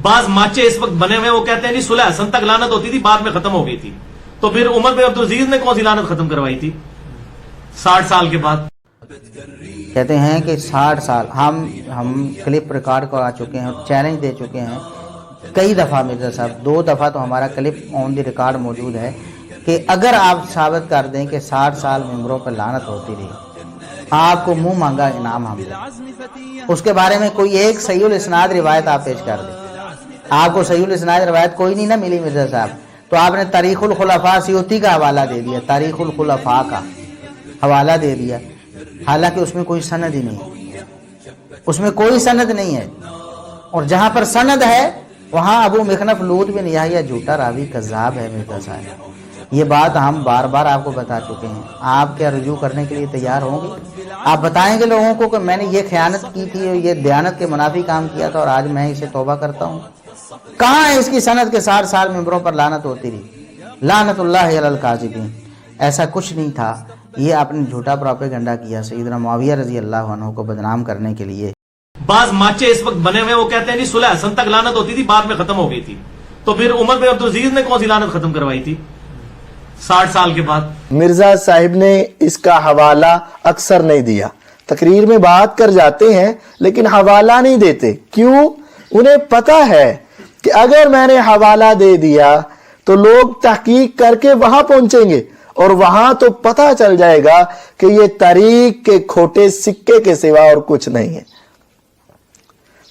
بعض ماچے اس وقت بنے ہوئے وہ کہتے ہیں نہیں صلح حسن تک لعنت ہوتی تھی بعد میں ختم ہو گئی تھی، تو پھر عمر بن عبدالعزیز نے کون سی لعنت ختم کروائی تھی 60 سال کے بعد؟ کہتے ہیں کہ 60 سال ہم کلپ ریکارڈ کرا چکے ہیں، چیلنج دے چکے ہیں کئی دفعہ مرزا صاحب، 2 دفعہ تو ہمارا کلپ آن دی ریکارڈ موجود ہے کہ اگر آپ ثابت کر دیں کہ 60 سال ممبروں پر لعنت ہوتی رہی، آپ کو منہ مانگا انعام ہم دیں۔ اس کے بارے میں کوئی ایک صحیح الاسناد روایت آپ پیش کر دیں۔ آپ کو صحیح الاسناد روایت کوئی نہیں نہ ملی مرزا صاحب، تو آپ نے تاریخ الخلفاء سیوطی کا حوالہ دے دیا، تاریخ الخلفاء کا حوالہ دے دیا، حالانکہ اس میں کوئی سند ہی نہیں ہے، اس میں کوئی سند نہیں ہے، اور جہاں پر سند ہے وہاں ابو مخنف لوط بن یحییٰ جھوٹا راوی کذاب ہے مرزا صاحب۔ یہ بات ہم بار بار آپ کو بتا چکے ہیں، آپ کیا رجوع کرنے کے لیے تیار ہوں گے؟ آپ بتائیں گے لوگوں کو کہ میں نے یہ خیانت کی تھی اور یہ دیانت کے منافی کام کیا تھا اور آج میں اسے توبہ کرتا ہوں؟ کہاں ہے اس کی سند کے 60 سال ممبروں پر لعنت ہوتی رہی؟ لعنت اللہ علی الکاذبین۔ ایسا کچھ نہیں تھا، یہ آپ نے جھوٹا پروپیگنڈا کیا سیدنا معاویہ رضی اللہ عنہ کو بدنام کرنے کے لیے۔ بعض ماچے اس وقت بنے ہوئے وہ کہتے ہیں نہیں صلح حسن تک لعنت ہوتی تھی بعد میں ختم ہو گئی تھی، تو پھر عمر بن عبدالعزیز نے کون سی لعنت ختم کروائی تھی 60 سال کے بعد؟ مرزا صاحب نے اس کا حوالہ اکثر نہیں دیا، تقریر میں بات کر جاتے ہیں لیکن حوالہ نہیں دیتے۔ کیوں؟ انہیں پتا ہے کہ اگر میں نے حوالہ دے دیا تو لوگ تحقیق کر کے وہاں پہنچیں گے اور وہاں تو پتا چل جائے گا کہ یہ تاریخ کے کھوٹے سکے کے سوا اور کچھ نہیں ہے۔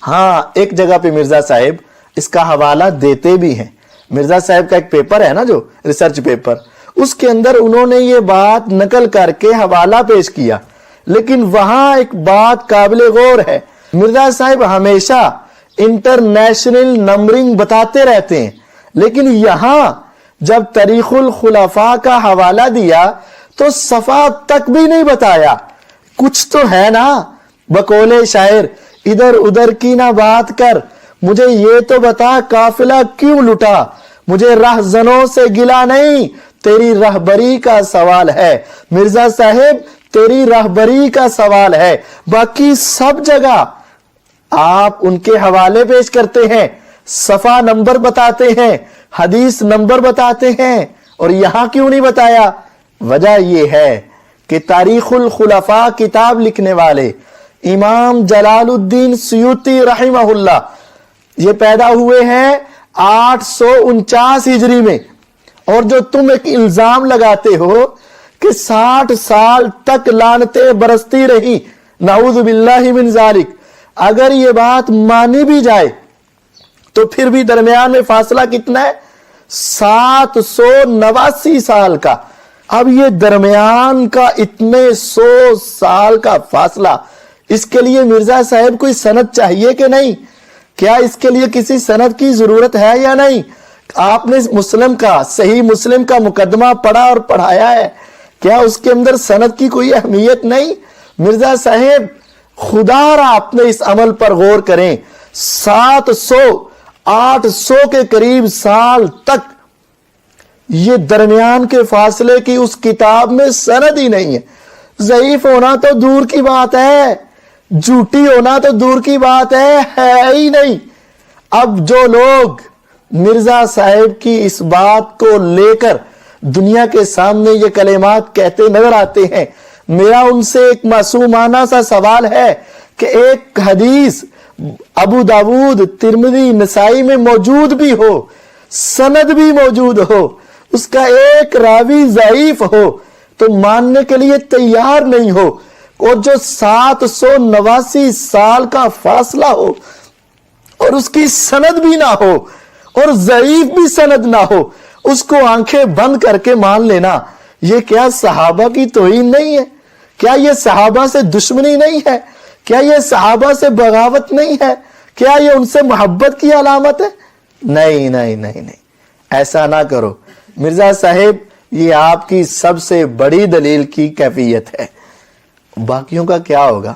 ہاں، ایک جگہ پہ مرزا صاحب اس کا حوالہ دیتے بھی ہیں۔ مرزا صاحب کا ایک پیپر ہے نا، جو ریسرچ پیپر، اس کے اندر انہوں نے یہ بات نقل کر کے حوالہ پیش کیا، لیکن وہاں ایک بات قابل غور ہے۔ مرزا صاحب ہمیشہ انٹرنیشنل نمبرنگ بتاتے رہتے ہیں، لیکن یہاں جب تاریخ الخلفاء کا حوالہ دیا تو صفحہ تک بھی نہیں بتایا۔ کچھ تو ہے نا، بقول شاعر ادھر ادھر کی نہ بات کر، مجھے یہ تو بتا قافلہ کیوں لٹا، مجھے رہزنوں سے گلا نہیں، تیری رہبری کا سوال ہے۔ مرزا صاحب تیری رہبری کا سوال ہے، باقی سب جگہ آپ ان کے حوالے پیش کرتے ہیں، صفحہ نمبر بتاتے ہیں، حدیث نمبر بتاتے ہیں، اور یہاں کیوں نہیں بتایا؟ وجہ یہ ہے کہ تاریخ الخلفاء کتاب لکھنے والے امام جلال الدین سیوطی رحمہ اللہ یہ پیدا ہوئے ہیں 849 ہجری میں، اور جو تم ایک الزام لگاتے ہو کہ 60 سال تک لعنتیں برستی رہی، نعوذ باللہ من ذالک، اگر یہ بات مانی بھی جائے تو پھر بھی درمیان میں فاصلہ کتنا ہے؟ 789 سال کا۔ اب یہ درمیان کا اتنے 100 سال کا فاصلہ، اس کے لیے مرزا صاحب کوئی سند چاہیے کہ نہیں؟ کیا اس کے لیے کسی سند کی ضرورت ہے یا نہیں؟ آپ نے مسلم کا، صحیح مسلم کا مقدمہ پڑھا اور پڑھایا ہے، کیا اس کے اندر سند کی کوئی اہمیت نہیں؟ مرزا صاحب خدا را اپنے اس عمل پر غور کریں، 700-800 کے قریب سال تک یہ درمیان کے فاصلے کی اس کتاب میں سند ہی نہیں ہے۔ ضعیف ہونا تو دور کی بات ہے، جھوٹی ہونا تو دور کی بات ہے ہی نہیں۔ اب جو لوگ مرزا صاحب کی اس بات کو لے کر دنیا کے سامنے یہ کلمات کہتے نظر آتے ہیں، میرا ان سے ایک معصومانہ سا سوال ہے کہ ایک حدیث ابو داود، ترمذی، نسائی میں موجود بھی ہو، سند بھی موجود ہو، اس کا ایک راوی ضعیف ہو تو ماننے کے لیے تیار نہیں ہو، اور جو 789 سال کا فاصلہ ہو اور اس کی سند بھی نہ ہو اور ضعیف بھی سند نہ ہو، اس کو آنکھیں بند کر کے مان لینا، یہ کیا صحابہ کی توہین نہیں ہے؟ کیا یہ صحابہ سے دشمنی نہیں ہے؟ کیا یہ صحابہ سے بغاوت نہیں ہے؟ کیا یہ ان سے محبت کی علامت ہے؟ نہیں نہیں نہیں نہیں، ایسا نہ کرو مرزا صاحب، یہ آپ کی سب سے بڑی دلیل کی کیفیت ہے، باقیوں کا کیا ہوگا؟